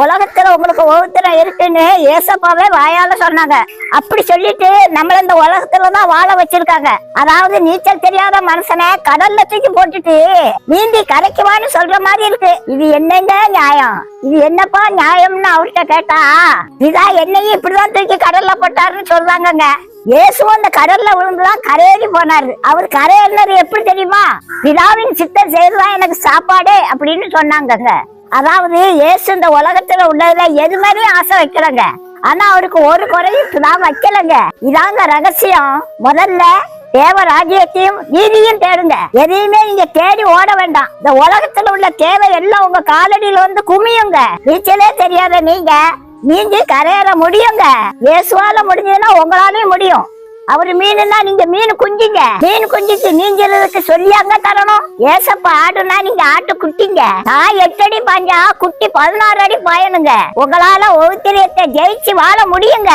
உலகத்துல உங்களுக்கு ஒவ்வொருத்தரம் இருக்குன்னு ஏசப்பாவே வாயால சொன்னாங்க. அப்படி சொல்லிட்டு நம்மள இந்த உலகத்துலதான் வாழ வச்சிருக்காங்க. அதாவது நீச்சல் தெரியாத மனுஷனை கடல்ல தூக்கி போட்டுட்டு நீந்தி கரைக்குவான்னு சொல்ற மாதிரி இருக்கு. இது என்னங்க நியாயம்? இது என்னப்பா நியாயம்னு அவர்கிட்ட கேட்டா, இதான் என்னையும் இப்படிதான் தூக்கி கடல்ல போட்டாருன்னு சொல்றாங்கங்க. இயேசுவும் அந்த கடல்ல விழுந்துதான் கரையேறி போனாரு. அவர் கரையேறினது எப்படி தெரியுமா? பிதாவின் சித்தம் செய்யறதுதான் எனக்கு சாப்பாடு அப்படின்னு சொன்னாங்கங்க. அதாவது இயேசு இந்த உலகத்துல உள்ளதுல எது மாதிரியும் ஆசை வைக்கலங்க. ஆனா அவருக்கு ஒரு குறையும் தான் வைக்கலங்க. இதாங்க ரகசியம். முதல்ல தேவ ராஜ்யத்தையும் நீதியும் தேடுங்க. எதையுமே நீங்க தேடி ஓட வேண்டாம். இந்த உலகத்துல உள்ள தேவை எல்லாம் உங்க காலடியில வந்து குமியுங்க. நீச்சலே தெரியாத நீங்க கரையேற முடியுங்க. இயேசுவால முடிஞ்சதுன்னா உங்களாலையும் முடியும். அவரு மீனுன்னா நீங்க மீன் குஞ்சிங்க. மீன் குஞ்சுக்கு நீங்கிறதுக்கு சொல்லியாங்க தரணும். ஏசப்பா ஆடுனா நீங்க ஆட்டு குட்டிங்க. நான் 8 அடி பாஞ்சா குட்டி 16 அடி பாயணுங்க. உங்களால ஒவ்வொருத்தரியத்தை ஜெயிச்சு வாழ முடியுங்க.